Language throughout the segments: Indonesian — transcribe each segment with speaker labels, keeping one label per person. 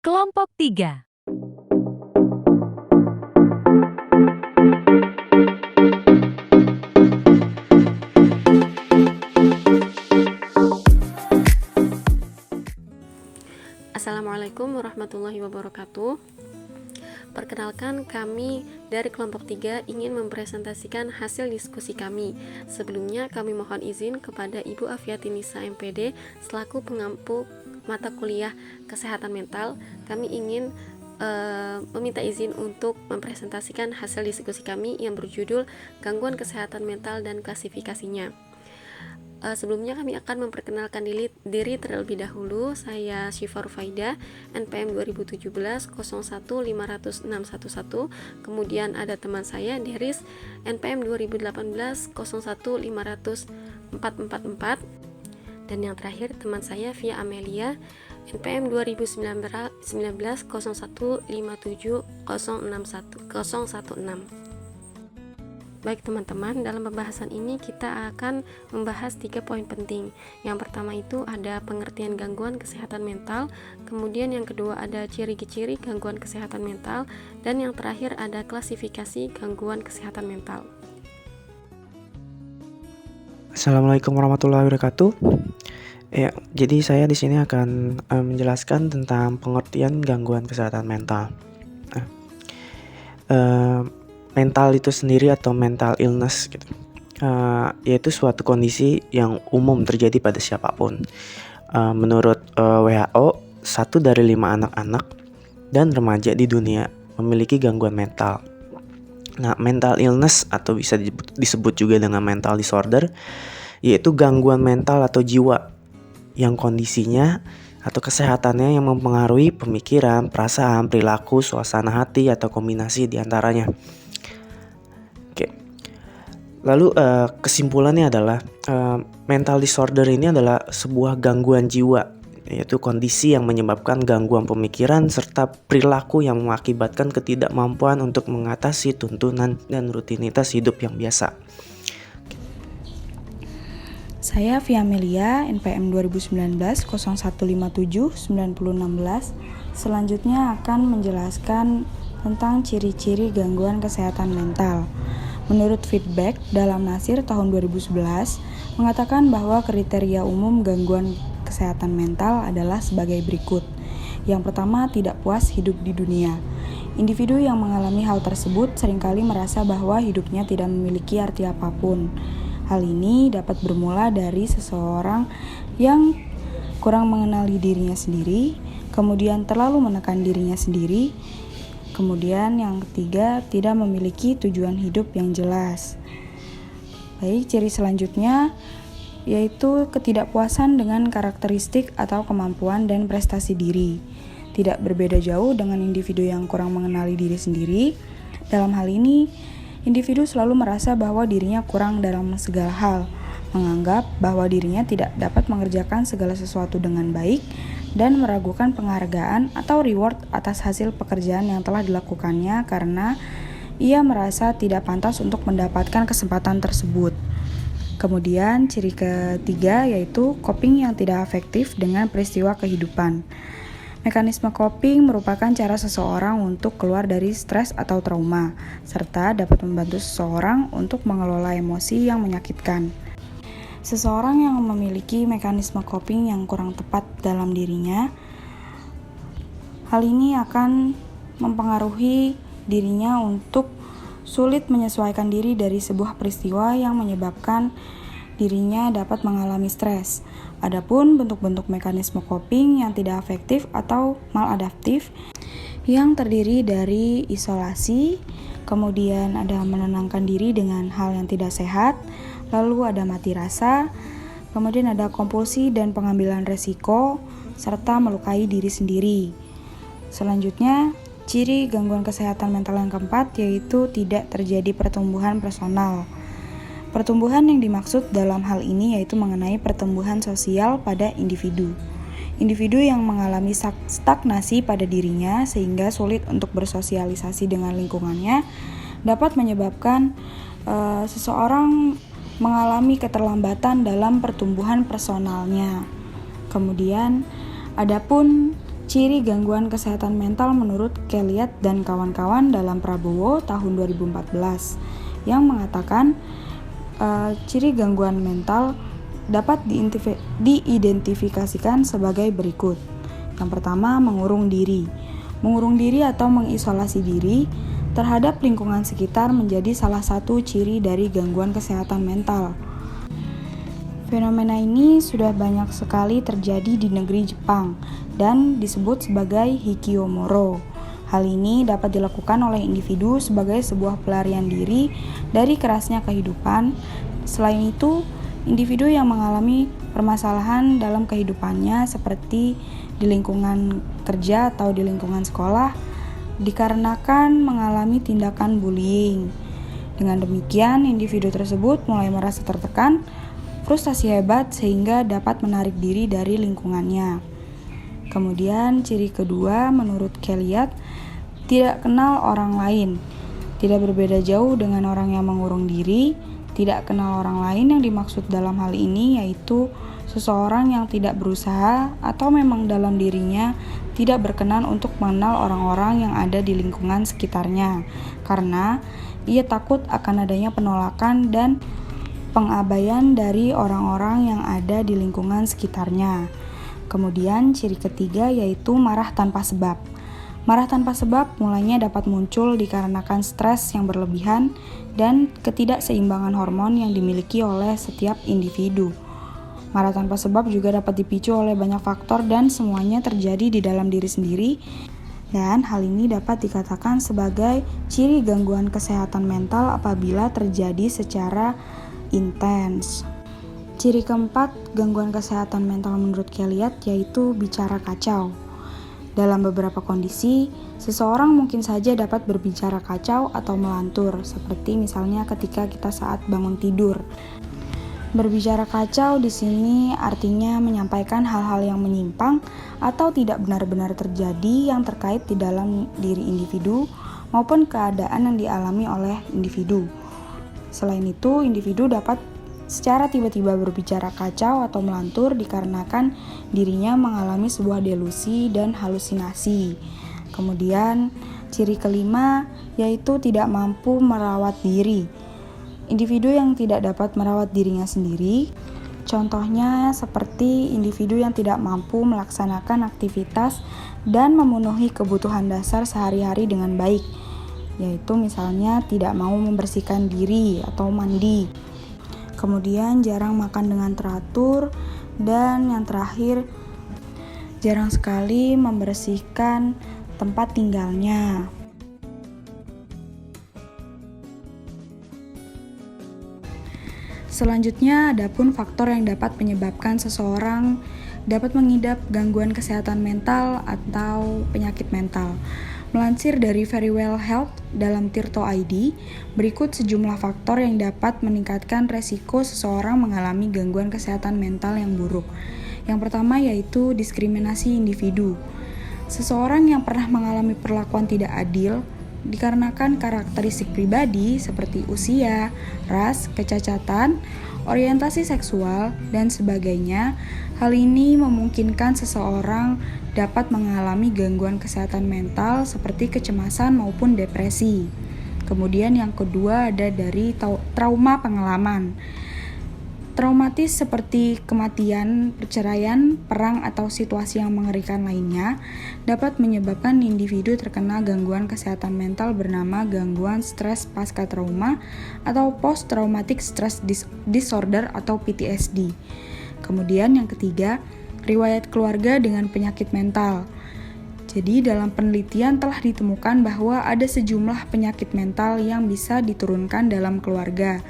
Speaker 1: Kelompok 3.
Speaker 2: Assalamualaikum warahmatullahi wabarakatuh. Perkenalkan, kami dari kelompok 3 ingin mempresentasikan hasil diskusi kami. Sebelumnya kami mohon izin kepada Ibu Afiati Nisa MPD selaku pengampu mata kuliah kesehatan mental. Kami ingin meminta izin untuk mempresentasikan hasil diskusi kami yang berjudul gangguan kesehatan mental dan klasifikasinya. Sebelumnya kami akan memperkenalkan diri terlebih dahulu. Saya Syifa Rufaida, NPM 2017 0150611. Kemudian ada teman saya Deris, NPM 2018 0150444. Dan yang terakhir teman saya Via Amelia, NPM 2019 0157016. Baik teman-teman, dalam pembahasan ini kita akan membahas 3 poin penting. Yang pertama itu ada pengertian gangguan kesehatan mental, kemudian yang kedua ada ciri-ciri gangguan kesehatan mental, dan yang terakhir ada klasifikasi gangguan kesehatan mental.
Speaker 3: Assalamualaikum warahmatullahi wabarakatuh. Jadi saya di sini akan menjelaskan tentang pengertian gangguan kesehatan mental. Mental itu sendiri atau mental illness gitu, yaitu suatu kondisi yang umum terjadi pada siapapun. Menurut WHO, 1 dari 5 anak-anak dan remaja di dunia memiliki gangguan mental. Nah, mental illness atau bisa disebut juga dengan mental disorder, yaitu gangguan mental atau jiwa yang kondisinya atau kesehatannya yang mempengaruhi pemikiran, perasaan, perilaku, suasana hati, atau kombinasi diantaranya. Lalu kesimpulannya adalah mental disorder ini adalah sebuah gangguan jiwa, yaitu kondisi yang menyebabkan gangguan pemikiran serta perilaku yang mengakibatkan ketidakmampuan untuk mengatasi tuntunan dan rutinitas hidup yang biasa.
Speaker 4: Saya Via Amelia, NPM 2019 0157 9016. Selanjutnya akan menjelaskan tentang ciri-ciri gangguan kesehatan mental. Menurut feedback dalam Nasir tahun 2011 mengatakan bahwa kriteria umum gangguan kesehatan mental adalah sebagai berikut. Yang pertama, tidak puas hidup di dunia. Individu yang mengalami hal tersebut seringkali merasa bahwa hidupnya tidak memiliki arti apapun. Hal ini dapat bermula dari seseorang yang kurang mengenali dirinya sendiri, kemudian terlalu menekan dirinya sendiri. Kemudian yang ketiga, tidak memiliki tujuan hidup yang jelas. Baik, ciri selanjutnya yaitu ketidakpuasan dengan karakteristik atau kemampuan dan prestasi diri. Tidak berbeda jauh dengan individu yang kurang mengenali diri sendiri. Dalam hal ini, individu selalu merasa bahwa dirinya kurang dalam segala hal, menganggap bahwa dirinya tidak dapat mengerjakan segala sesuatu dengan baik, dan meragukan penghargaan atau reward atas hasil pekerjaan yang telah dilakukannya karena ia merasa tidak pantas untuk mendapatkan kesempatan tersebut. Kemudian ciri ketiga yaitu coping yang tidak efektif dengan peristiwa kehidupan. Mekanisme coping merupakan cara seseorang untuk keluar dari stres atau trauma, serta dapat membantu seseorang untuk mengelola emosi yang menyakitkan. Seseorang yang memiliki mekanisme coping yang kurang tepat dalam dirinya, hal ini akan mempengaruhi dirinya untuk sulit menyesuaikan diri dari sebuah peristiwa yang menyebabkan dirinya dapat mengalami stres. Adapun bentuk-bentuk mekanisme coping yang tidak efektif atau maladaptif yang terdiri dari isolasi, kemudian ada menenangkan diri dengan hal yang tidak sehat, lalu ada mati rasa, kemudian ada kompulsi dan pengambilan resiko, serta melukai diri sendiri. Selanjutnya, ciri gangguan kesehatan mental yang keempat yaitu tidak terjadi pertumbuhan personal. Pertumbuhan yang dimaksud dalam hal ini yaitu mengenai pertumbuhan sosial pada individu. Individu yang mengalami stagnasi pada dirinya sehingga sulit untuk bersosialisasi dengan lingkungannya dapat menyebabkan seseorang mengalami keterlambatan dalam pertumbuhan personalnya. Kemudian, adapun ciri gangguan kesehatan mental menurut Kellyat dan kawan-kawan dalam Prabowo tahun 2014 yang mengatakan ciri gangguan mental dapat diidentifikasikan sebagai berikut. Yang pertama, mengurung diri. Mengurung diri atau mengisolasi diri terhadap lingkungan sekitar menjadi salah satu ciri dari gangguan kesehatan mental. Fenomena ini sudah banyak sekali terjadi di negeri Jepang dan disebut sebagai hikikomoro. Hal ini dapat dilakukan oleh individu sebagai sebuah pelarian diri dari kerasnya kehidupan. Selain itu, individu yang mengalami permasalahan dalam kehidupannya seperti di lingkungan kerja atau di lingkungan sekolah dikarenakan mengalami tindakan bullying. Dengan demikian, individu tersebut mulai merasa tertekan, frustasi hebat sehingga dapat menarik diri dari lingkungannya. Kemudian ciri kedua menurut Kellyat, tidak kenal orang lain. Tidak berbeda jauh dengan orang yang mengurung diri. Tidak kenal orang lain yang dimaksud dalam hal ini yaitu seseorang yang tidak berusaha atau memang dalam dirinya tidak berkenan untuk mengenal orang-orang yang ada di lingkungan sekitarnya karena ia takut akan adanya penolakan dan pengabaian dari orang-orang yang ada di lingkungan sekitarnya. Kemudian ciri ketiga yaitu marah tanpa sebab. Marah tanpa sebab mulanya dapat muncul dikarenakan stres yang berlebihan dan ketidakseimbangan hormon yang dimiliki oleh setiap individu. Marah tanpa sebab juga dapat dipicu oleh banyak faktor dan semuanya terjadi di dalam diri sendiri. Dan hal ini dapat dikatakan sebagai ciri gangguan kesehatan mental apabila terjadi secara intens. Ciri keempat gangguan kesehatan mental menurut Kellyat yaitu bicara kacau. Dalam beberapa kondisi, seseorang mungkin saja dapat berbicara kacau atau melantur, seperti misalnya ketika kita saat bangun tidur. Berbicara kacau di sini artinya menyampaikan hal-hal yang menyimpang atau tidak benar-benar terjadi yang terkait di dalam diri individu maupun keadaan yang dialami oleh individu. Selain itu, individu dapat secara tiba-tiba berbicara kacau atau melantur dikarenakan dirinya mengalami sebuah delusi dan halusinasi. Kemudian, ciri kelima yaitu tidak mampu merawat diri. Individu yang tidak dapat merawat dirinya sendiri, contohnya seperti individu yang tidak mampu melaksanakan aktivitas dan memenuhi kebutuhan dasar sehari-hari dengan baik, yaitu misalnya tidak mau membersihkan diri atau mandi. Kemudian jarang makan dengan teratur, dan yang terakhir jarang sekali membersihkan tempat tinggalnya. Selanjutnya, adapun faktor yang dapat menyebabkan seseorang dapat mengidap gangguan kesehatan mental atau penyakit mental. Melansir dari Verywell Health dalam Tirto ID, berikut sejumlah faktor yang dapat meningkatkan resiko seseorang mengalami gangguan kesehatan mental yang buruk. Yang pertama yaitu diskriminasi individu. Seseorang yang pernah mengalami perlakuan tidak adil dikarenakan karakteristik pribadi seperti usia, ras, kecacatan, orientasi seksual, dan sebagainya. Hal ini memungkinkan seseorang dapat mengalami gangguan kesehatan mental seperti kecemasan maupun depresi. Kemudian yang kedua ada dari trauma pengalaman. Traumatis seperti kematian, perceraian, perang, atau situasi yang mengerikan lainnya dapat menyebabkan individu terkena gangguan kesehatan mental bernama gangguan stres pasca trauma atau post traumatic stress disorder atau PTSD. Kemudian yang ketiga, riwayat keluarga dengan penyakit mental. Jadi dalam penelitian telah ditemukan bahwa ada sejumlah penyakit mental yang bisa diturunkan dalam keluarga,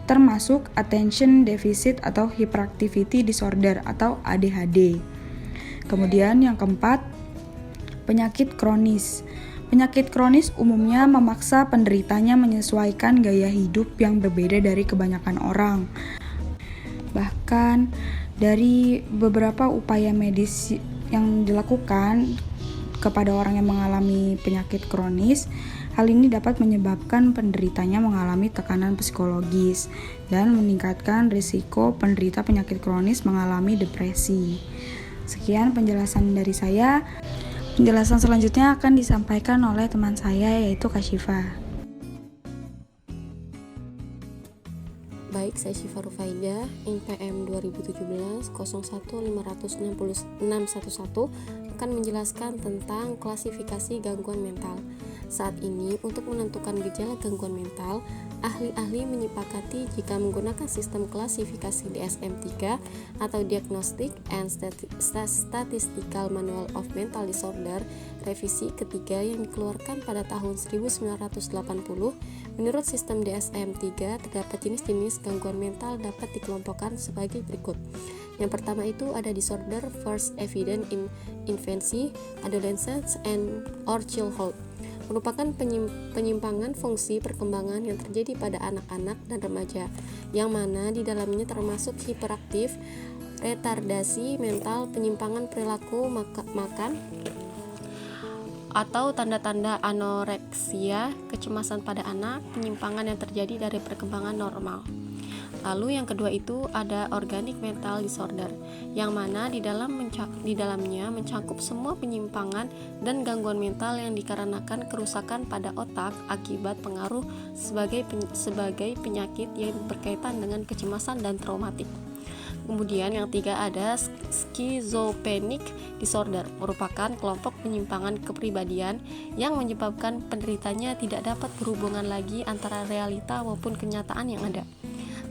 Speaker 4: termasuk attention deficit atau hyperactivity disorder atau ADHD. Kemudian yang keempat, penyakit kronis. Penyakit kronis umumnya memaksa penderitanya menyesuaikan gaya hidup yang berbeda dari kebanyakan orang. Bahkan dari beberapa upaya medis yang dilakukan kepada orang yang mengalami penyakit kronis, hal ini dapat menyebabkan penderitanya mengalami tekanan psikologis dan meningkatkan risiko penderita penyakit kronis mengalami depresi. Sekian penjelasan dari saya. Penjelasan selanjutnya akan disampaikan oleh teman saya, yaitu Kak Syifa.
Speaker 2: Baik, saya Syifa Rufaidah, NPM 2017 01560611 akan menjelaskan tentang klasifikasi gangguan mental. Saat ini, untuk menentukan gejala gangguan mental, ahli-ahli menyepakati jika menggunakan sistem klasifikasi DSM-3 atau Diagnostic and Statistical Manual of Mental Disorder, revisi ketiga yang dikeluarkan pada tahun 1980. Menurut sistem DSM-3, terdapat jenis-jenis gangguan mental dapat dikelompokkan sebagai berikut. Yang pertama itu ada disorder first evident in infancy, adolescence, and or childhood. Merupakan penyimpangan fungsi perkembangan yang terjadi pada anak-anak dan remaja, yang mana di dalamnya termasuk hiperaktif, retardasi mental, penyimpangan perilaku makan, atau tanda-tanda anoreksia, kecemasan pada anak, penyimpangan yang terjadi dari perkembangan normal. Lalu yang kedua itu ada organic mental disorder, yang mana di dalamnya mencakup semua penyimpangan dan gangguan mental yang dikarenakan kerusakan pada otak akibat pengaruh sebagai penyakit yang berkaitan dengan kecemasan dan traumatik. Kemudian yang tiga ada schizophrenic disorder, merupakan kelompok penyimpangan kepribadian yang menyebabkan penderitanya tidak dapat berhubungan lagi antara realita maupun kenyataan yang ada.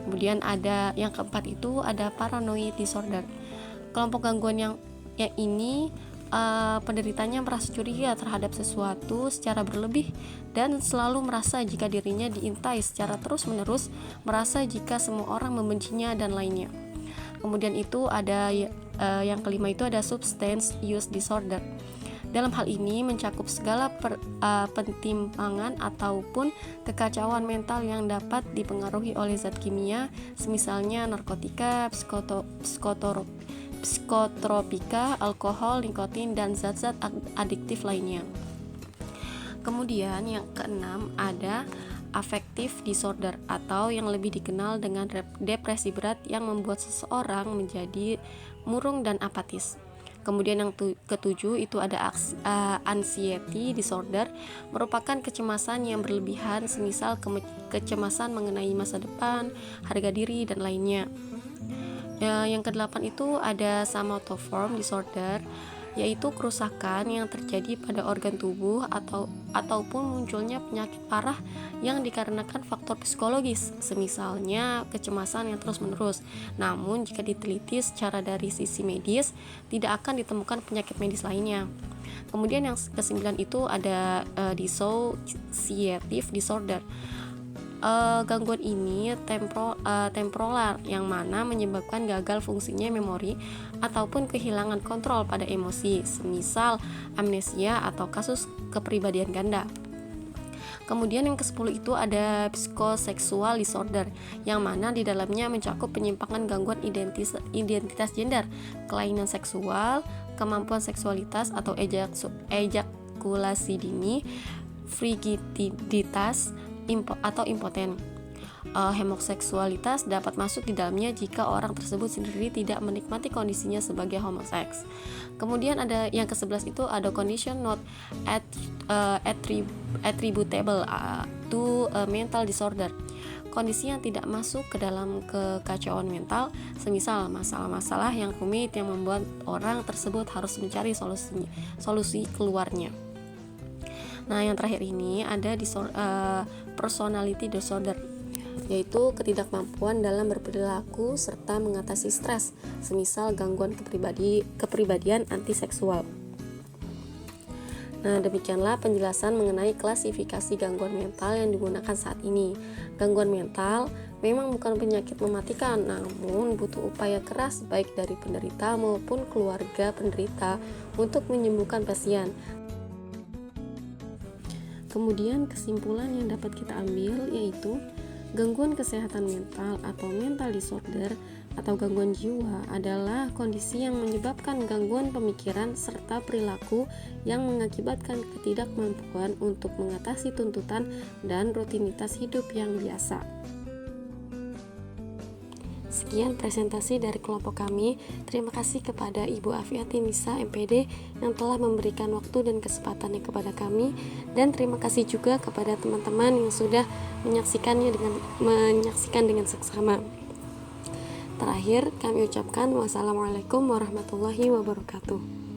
Speaker 2: Kemudian ada yang keempat itu ada paranoid disorder, kelompok gangguan yang ini penderitanya merasa curiga terhadap sesuatu secara berlebih dan selalu merasa jika dirinya diintai secara terus-menerus, merasa jika semua orang membencinya dan lainnya. Kemudian itu ada yang kelima itu ada substance use disorder. Dalam hal ini mencakup segala pentimpangan ataupun kekacauan mental yang dapat dipengaruhi oleh zat kimia, semisalnya narkotika, psikotropika, alkohol, nikotin, dan zat-zat adiktif lainnya. Kemudian yang keenam ada affective disorder atau yang lebih dikenal dengan depresi berat yang membuat seseorang menjadi murung dan apatis. Kemudian yang ketujuh itu ada anxiety disorder, merupakan kecemasan yang berlebihan, semisal kecemasan mengenai masa depan, harga diri, dan lainnya. Yang kedelapan itu ada somatoform disorder, yaitu kerusakan yang terjadi pada organ tubuh ataupun munculnya penyakit parah yang dikarenakan faktor psikologis, semisalnya kecemasan yang terus-menerus. Namun jika diteliti secara dari sisi medis, tidak akan ditemukan penyakit medis lainnya. Kemudian yang kesembilan itu ada dissociative disorder. Gangguan ini temporal yang mana menyebabkan gagal fungsinya memori ataupun kehilangan kontrol pada emosi, semisal amnesia atau kasus kepribadian ganda. Kemudian yang ke-10 itu ada psychosexual disorder, yang mana di dalamnya mencakup penyimpangan gangguan identitas gender, kelainan seksual, kemampuan seksualitas atau ejakulasi dini, frigiditas, atau impoten. Homoseksualitas dapat masuk di dalamnya jika orang tersebut sendiri tidak menikmati kondisinya sebagai homoseks. Kemudian ada yang ke-11 itu ada condition not attributable to mental disorder, kondisi yang tidak masuk ke dalam kekacauan mental, semisal masalah-masalah yang rumit yang membuat orang tersebut harus mencari solusi keluarnya. Nah, yang terakhir ini ada personality disorder, yaitu ketidakmampuan dalam berperilaku serta mengatasi stres, semisal gangguan kepribadian antiseksual. Nah, demikianlah penjelasan mengenai klasifikasi gangguan mental yang digunakan saat ini. Gangguan mental memang bukan penyakit mematikan, namun butuh upaya keras baik dari penderita maupun keluarga penderita untuk menyembuhkan pasien. Kemudian kesimpulan yang dapat kita ambil yaitu gangguan kesehatan mental atau mental disorder atau gangguan jiwa adalah kondisi yang menyebabkan gangguan pemikiran serta perilaku yang mengakibatkan ketidakmampuan untuk mengatasi tuntutan dan rutinitas hidup yang biasa. Sekian presentasi dari kelompok kami. Terima kasih kepada Ibu Afiati Nisa MPD yang telah memberikan waktu dan kesempatannya kepada kami, dan terima kasih juga kepada teman-teman yang sudah menyaksikan dengan seksama. Terakhir, kami ucapkan wassalamualaikum warahmatullahi wabarakatuh.